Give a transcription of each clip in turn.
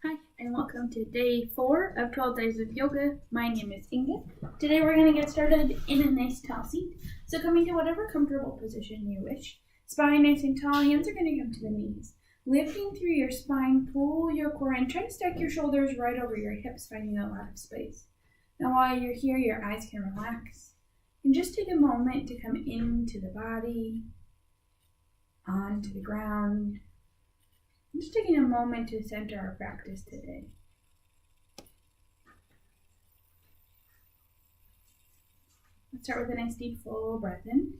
Hi, and welcome to day 4 of 12 Days of Yoga. My name is Ingrid. Today we're going to get started in a nice tall seat. So coming to whatever comfortable position you wish. Spine nice and tall, hands are going to come to the knees. Lifting through your spine, pull your core in. Try to stack your shoulders right over your hips, finding a lot of space. Now while you're here, your eyes can relax. And just take a moment to come into the body, onto the ground. I'm just taking a moment to center our practice today. Let's start with a nice deep full breath in.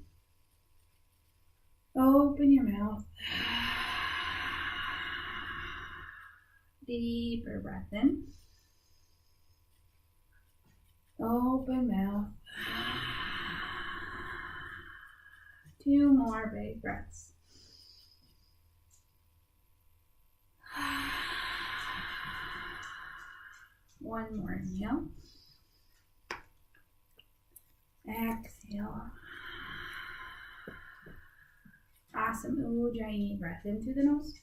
Open your mouth. Deeper breath in. Open mouth. 2 more big breaths. One more inhale. Exhale. Awesome. Ujjayi breath in through the nose.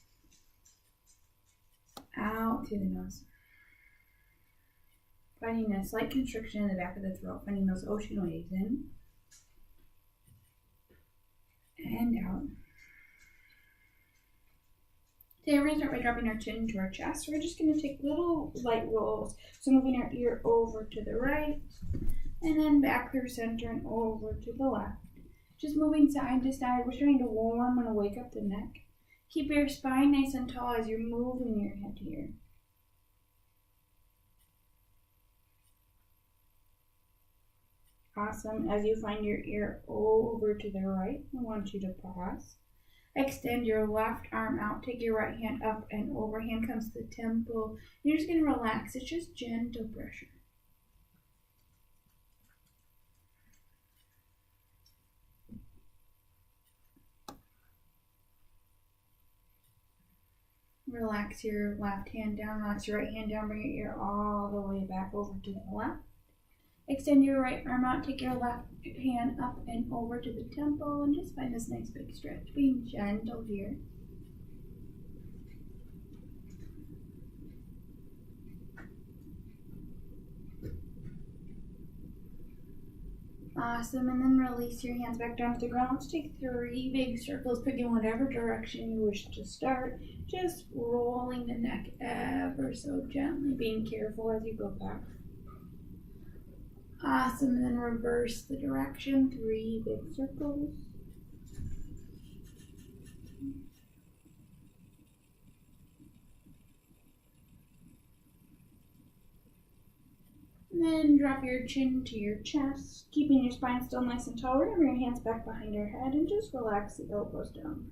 Out through the nose. Finding a slight constriction in the back of the throat. Finding those ocean waves in. And out. Today we're going to start by dropping our chin to our chest. We're just going to take little light rolls. So moving our ear over to the right, and then back through center and over to the left. Just moving side to side. We're starting to warm and wake up the neck. Keep your spine nice and tall as you're moving your head here. Awesome. As you find your ear over to the right, I want you to pause. Extend your left arm out. Take your right hand up and over. Hand comes to the temple. You're just going to relax. It's just gentle pressure. Relax your left hand down. Relax your right hand down. Bring your ear all the way back over to the left. Extend your right arm out. Take your left hand up and over to the temple and just find this nice big stretch. Being gentle here. Awesome. And then release your hands back down to the ground. Let's take 3 big circles. Pick in whatever direction you wish to start. Just rolling the neck ever so gently. Being careful as you go back. Awesome, and then reverse the direction, 3 big circles. And then drop your chin to your chest, keeping your spine still nice and tall. We're going to bring your hands back behind your head and just relax the elbows down.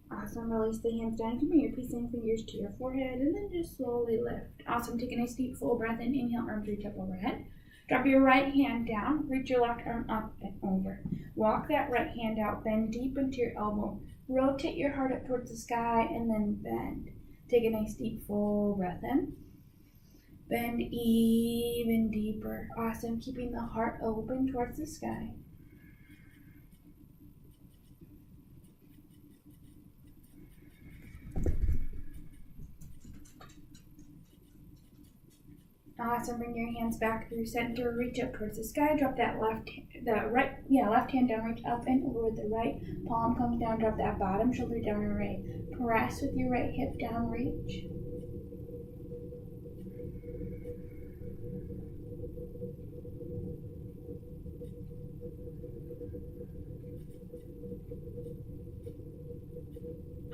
Awesome. Release the hands down. You can bring your peaceful fingers to your forehead and then just slowly lift. Awesome. Take a nice deep full breath in. Inhale, arms reach up overhead. Drop your right hand down. Reach your left arm up and over. Walk that right hand out. Bend deep into your elbow. Rotate your heart up towards the sky and then bend. Take a nice deep full breath in. Bend even deeper. Awesome. Keeping the heart open towards the sky. Awesome. Bring your hands back through center. Reach up towards the sky. Drop that left hand down. Reach up and over with the right. Palm comes down. Drop that bottom shoulder down and right. Press with your right hip down. Reach.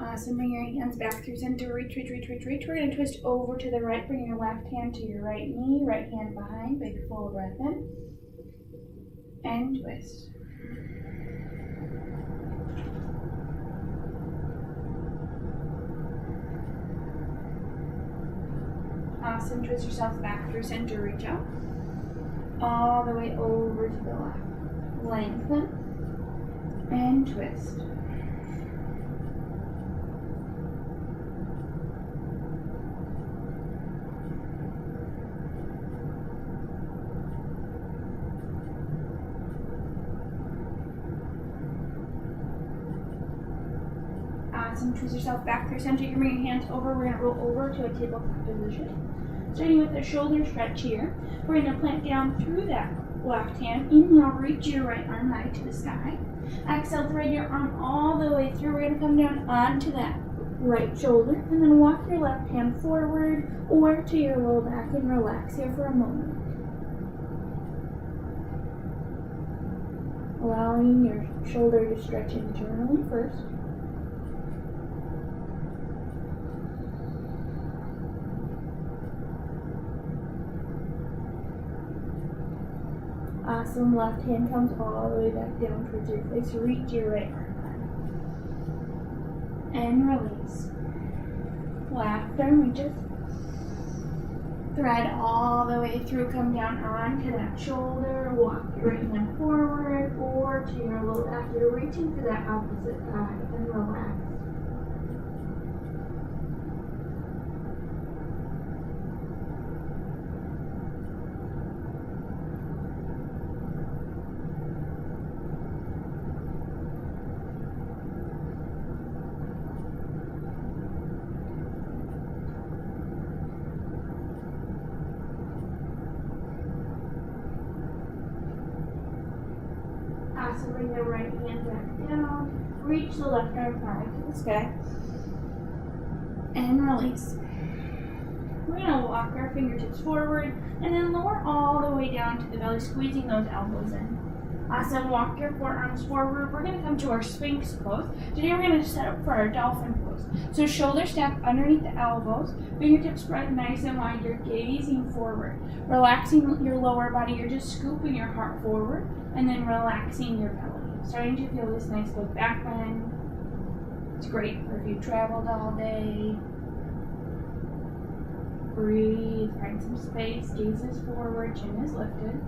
Awesome. Bring your hands back through center. Reach. We're going to twist over to the right. Bring your left hand to your right knee. Right hand behind. Big full breath in. And twist. Awesome. Twist yourself back through center. Reach out. All the way over to the left. Lengthen. And twist. Awesome. Twist yourself back through center. You can bring your hands over. We're going to roll over to a tabletop position. Starting with a shoulder stretch here. We're going to plant down through that left hand. Inhale, reach your right arm high to the sky. Exhale, thread your arm all the way through. We're going to come down onto that right shoulder. And then walk your left hand forward or to your low back and relax here for a moment. Allowing your shoulder to stretch internally first. Awesome. Left hand comes all the way back down towards your face. Reach your right arm high. And release. Left arm reaches. Thread all the way through. Come down onto that shoulder. Walk your right hand forward or to your low back. You're reaching for that opposite thigh and relax. So bring the right hand back down, reach the left arm high to the sky, and release. We're going to walk our fingertips forward and then lower all the way down to the belly, squeezing those elbows in. Awesome. Walk your forearms forward. We're going to come to our Sphinx pose. Today we're going to set up for our dolphin pose. So shoulder stack underneath the elbows, fingertips spread nice and wide. You're gazing forward, relaxing your lower body. You're just scooping your heart forward and then relaxing your belly. Starting to feel this nice low back bend. It's great for if you traveled all day. Breathe, find some space, gazes forward, chin is lifted.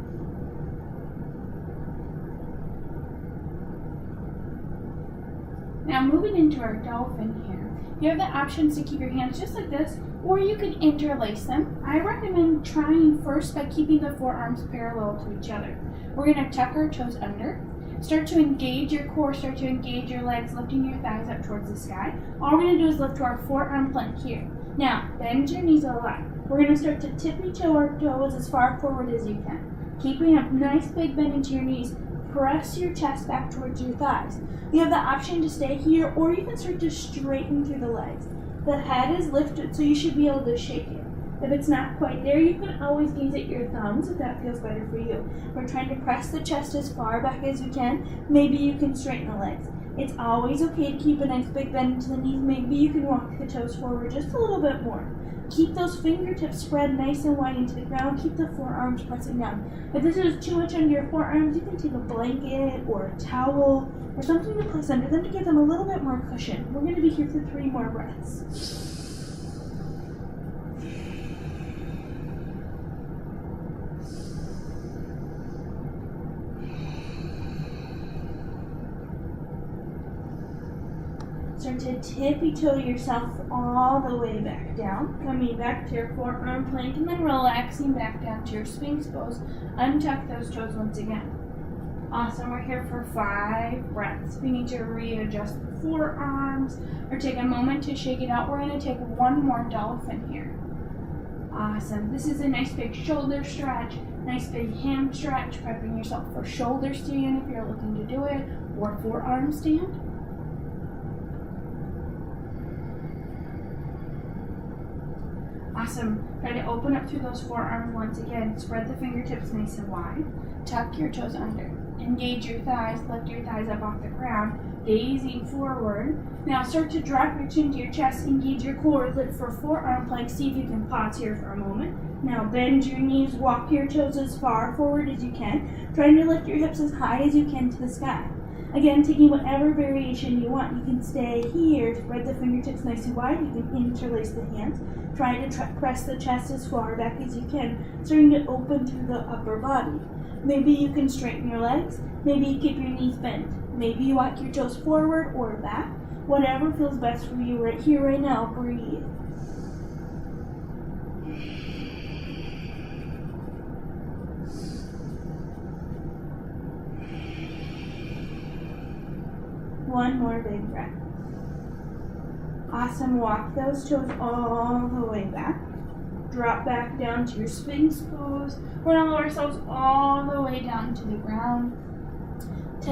Now moving into our dolphin here, you have the options to keep your hands just like this, or you can interlace them. I recommend trying first by keeping the forearms parallel to each other. We're going to tuck our toes under, start to engage your core, start to engage your legs, lifting your thighs up towards the sky. All we're going to do is lift to our forearm plank here. Now, bend your knees a lot. We're going to start to tippy-toe our toes as far forward as you can. Keeping a nice big bend into your knees, press your chest back towards your thighs. You have the option to stay here, or you can start to straighten through the legs. The head is lifted, so you should be able to shake it. If it's not quite there, you can always gaze at your thumbs if that feels better for you. We're trying to press the chest as far back as you can. Maybe you can straighten the legs. It's always okay to keep a nice big bend into the knees. Maybe you can walk the toes forward just a little bit more. Keep those fingertips spread nice and wide into the ground. Keep the forearms pressing down. If this is too much under your forearms, you can take a blanket or a towel or something to place under them to give them a little bit more cushion. We're going to be here for 3 more breaths. Start to tippy-toe yourself all the way back down, coming back to your forearm plank, and then relaxing back down to your Sphinx pose. Untuck those toes once again. Awesome, we're here for 5 breaths. If you need to readjust the forearms or take a moment to shake it out, we're going to take 1 more dolphin here. Awesome, this is a nice big shoulder stretch, nice big ham stretch, prepping yourself for shoulder stand if you're looking to do it, or forearm stand. Awesome. Try to open up through those forearms once again. Spread the fingertips nice and wide. Tuck your toes under. Engage your thighs. Lift your thighs up off the ground. Gazing forward. Now start to drop your chin to your chest. Engage your core. Lift for forearm plank. See if you can pause here for a moment. Now bend your knees. Walk your toes as far forward as you can. Trying to lift your hips as high as you can to the sky. Again, taking whatever variation you want. You can stay here, spread the fingertips nice and wide. You can interlace the hands. Try to press the chest as far back as you can, starting to open through the upper body. Maybe you can straighten your legs. Maybe you keep your knees bent. Maybe you walk your toes forward or back. Whatever feels best for you right here, right now. Breathe. One more big breath. Awesome. Walk those toes all the way back. Drop back down to your Sphinx pose. We're going to lower ourselves all the way down to the ground.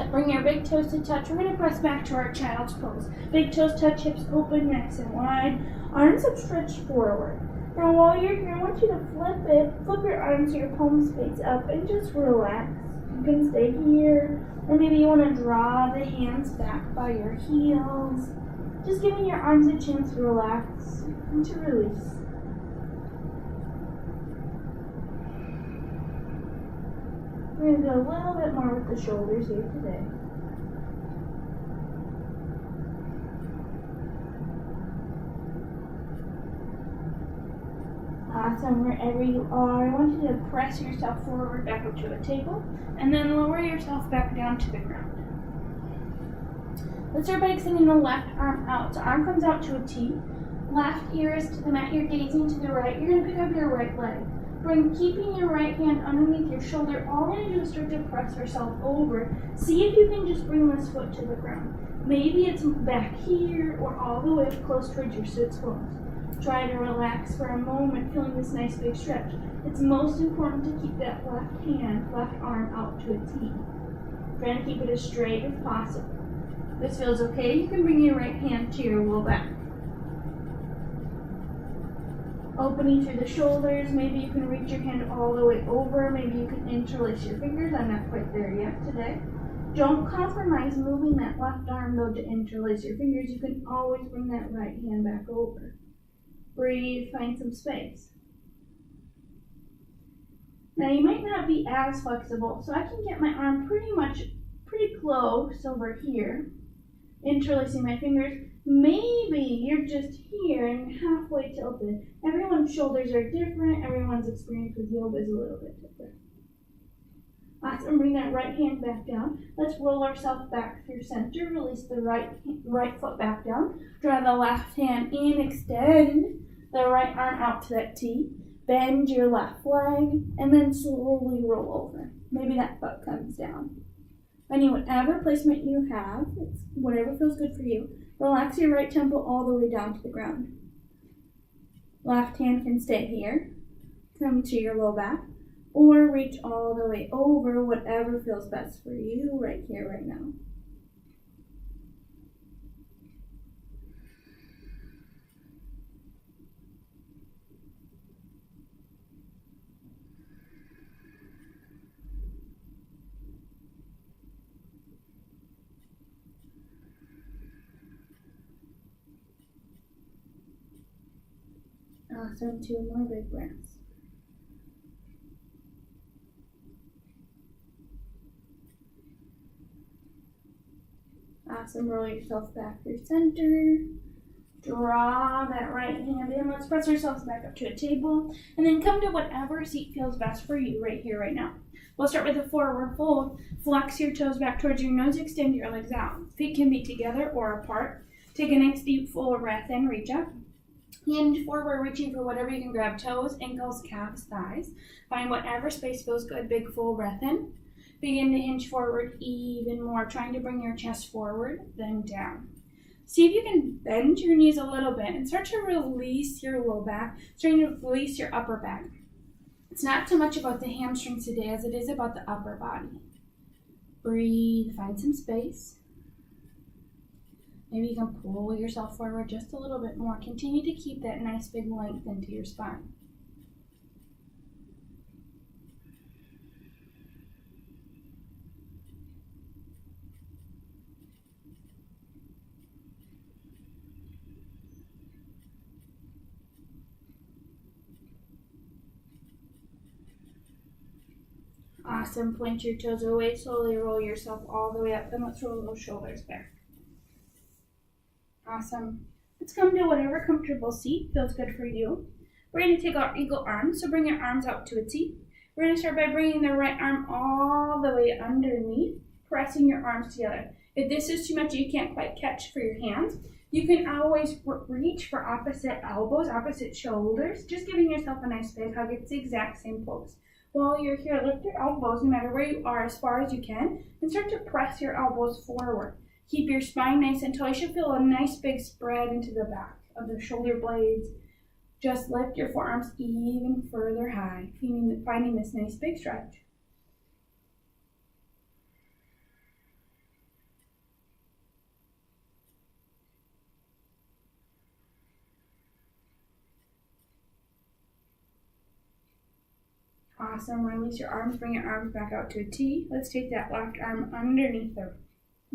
Bring your big toes to touch. We're going to press back to our child's pose. Big toes touch, hips open, nice and wide. Arms stretched forward. Now while you're here, I want you to flip your arms so your palms face up and just relax. You can stay here, or maybe you want to draw the hands back by your heels. Just giving your arms a chance to relax and to release. We're going to do a little bit more with the shoulders here today. Awesome. Wherever you are, I want you to press yourself forward back up to a table and then lower yourself back down to the ground. Let's start by extending the left arm out. So arm comes out to a T. Left ear is to the mat. You're gazing to the right. You're going to pick up your right leg. Keeping your right hand underneath your shoulder. All we're going to do is start to press yourself over. See if you can just bring this foot to the ground. Maybe it's back here or all the way up close towards your sits bones. Try to relax for a moment, feeling this nice big stretch. It's most important to keep that left arm out to a T. Trying to keep it as straight as possible. If this feels okay, you can bring your right hand to your low back. Opening through the shoulders, maybe you can reach your hand all the way over, maybe you can interlace your fingers. I'm not quite there yet today. Don't compromise moving that left arm though to interlace your fingers. You can always bring that right hand back over. Breathe, find some space. Now you might not be as flexible, so I can get my arm pretty close over here, interlacing my fingers. Maybe you're just here and halfway tilted. Everyone's shoulders are different. Everyone's experience with yoga is a little bit different. Awesome. Bring that right hand back down. Let's roll ourselves back through center. Release the right foot back down. Draw the left hand in. Extend the right arm out to that T. Bend your left leg and then slowly roll over. Maybe that foot comes down. Whatever placement you have, it's whatever feels good for you. Relax your right temple all the way down to the ground. Left hand can stay here. Come to your low back. Or reach all the way over, whatever feels best for you right here, right now. Awesome. 2 more big breaths. Awesome. Roll yourself back through center. Draw that right hand in. Let's press ourselves back up to a table. And then come to whatever seat feels best for you right here, right now. We'll start with a forward fold. Flex your toes back towards your nose. Extend your legs out. Feet can be together or apart. Take a nice deep full breath in. Reach up. Hinge forward, reaching for whatever you can grab. Toes, ankles, calves, thighs. Find whatever space feels good. Big full breath in. Begin to hinge forward even more, trying to bring your chest forward, then down. See if you can bend your knees a little bit and start to release your low back, starting to release your upper back. It's not so much about the hamstrings today as it is about the upper body. Breathe, find some space. Maybe you can pull yourself forward just a little bit more. Continue to keep that nice big length into your spine. Awesome. Point your toes away. Slowly roll yourself all the way up. Then let's roll those shoulders back. Awesome. Let's come to whatever comfortable seat feels good for you. We're going to take our eagle arms. So bring your arms out to a T. We're going to start by bringing the right arm all the way underneath, pressing your arms together. If this is too much, you can't quite catch for your hands. You can always reach for opposite elbows, opposite shoulders, just giving yourself a nice big hug. It's the exact same pose. While you're here, lift your elbows no matter where you are as far as you can and start to press your elbows forward. Keep your spine nice and tall. You should feel a nice big spread into the back of the shoulder blades. Just lift your forearms even further high, finding this nice big stretch. Awesome. Release your arms. Bring your arms back out to a T. Let's take that left arm underneath the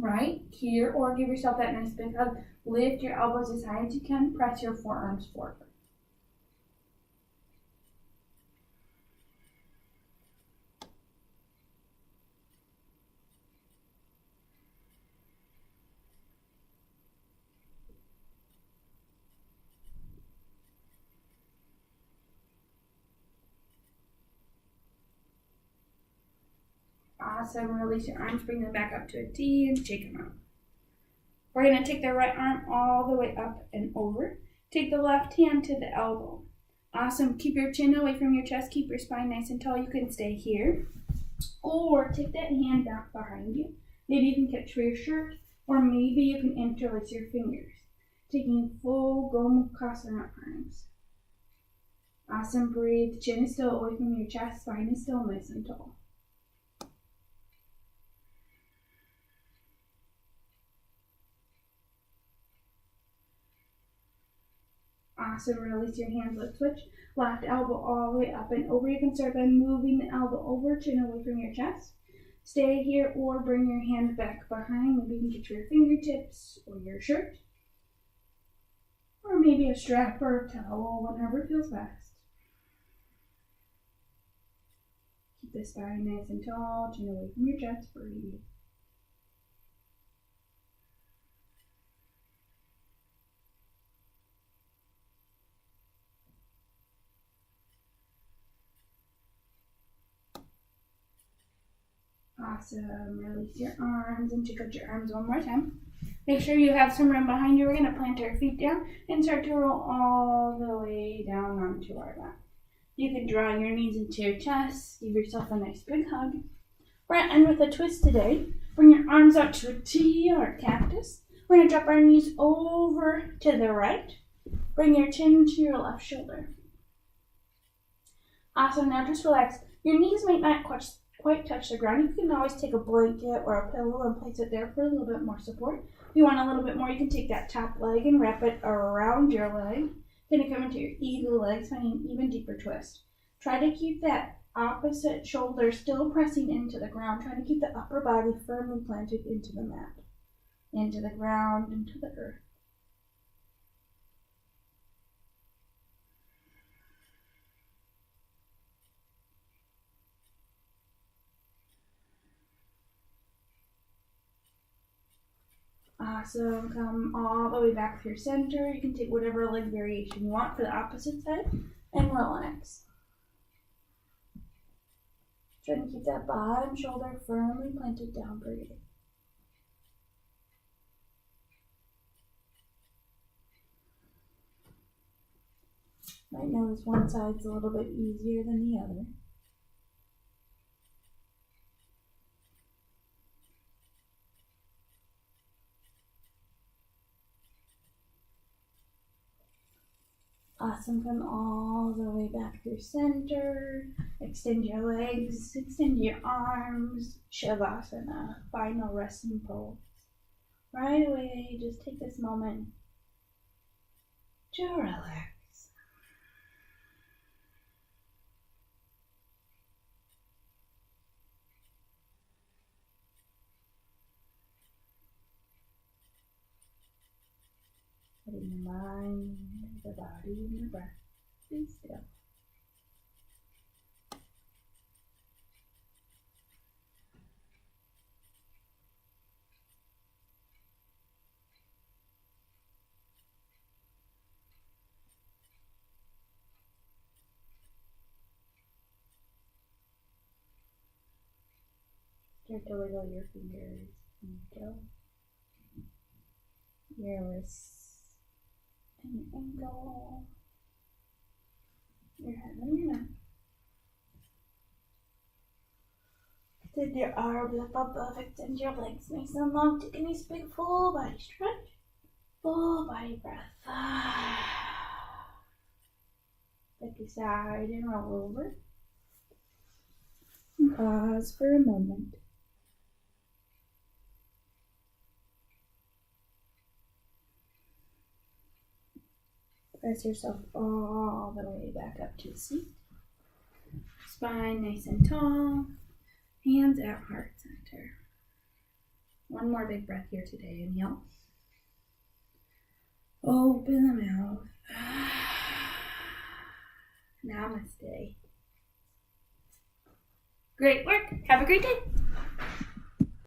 right here, or give yourself that nice big hug. Lift your elbows as high as you can. Press your forearms forward. Awesome. Release your arms, bring them back up to a T, and shake them out. We're going to take the right arm all the way up and over. Take the left hand to the elbow. Awesome. Keep your chin away from your chest. Keep your spine nice and tall. You can stay here. Or take that hand back behind you. Maybe you can catch for your shirt, or maybe you can interlace your fingers. Taking full Gomukhasana arms. Awesome. Breathe. Chin is still away from your chest. Spine is still nice and tall. Awesome. Release your hands. Let's switch. Left elbow all the way up and over. You can start by moving the elbow over, chin away from your chest. Stay here or bring your hand back behind. Maybe you can get your fingertips or your shirt. Or maybe a strap or a towel, whatever feels best. Keep the spine nice and tall, chin away from your chest. Breathe. Awesome. Release your arms and check out your arms one more time. Make sure you have some room behind you. We're going to plant our feet down and start to roll all the way down onto our mat. You can draw your knees into your chest. Give yourself a nice big hug. We're going to end with a twist today. Bring your arms out to a T or a cactus. We're going to drop our knees over to the right. Bring your chin to your left shoulder. Awesome. Now just relax. Your knees might not quite touch the ground. You can always take a blanket or a pillow and place it there for a little bit more support. If you want a little bit more, you can take that top leg and wrap it around your leg. Then you come into your eagle legs, finding an even deeper twist. Try to keep that opposite shoulder still pressing into the ground. Try to keep the upper body firmly planted into the mat, into the ground, into the earth. Awesome. Come all the way back to your center. You can take whatever leg variation you want for the opposite side and relax. Try to keep that bottom shoulder firmly planted down. Breathe. Might notice one side's a little bit easier than the other. Awesome. Come all the way back to your center. Extend your legs, extend your arms. Shavasana, final resting pose. Right away, just take this moment to relax. Letting the mind, the body, and the breath be still. Start to wiggle your fingers and toe, your wrists, and your ankle, your head and your neck. Extend your arms up above, extend your legs nice and long. Take a nice big full body stretch. Full body breath. Take a side and roll over. And pause for a moment. Press yourself all the way back up to the seat. Spine nice and tall. Hands at heart center. One more big breath here today. Inhale. Open the mouth. Namaste. Great work. Have a great day.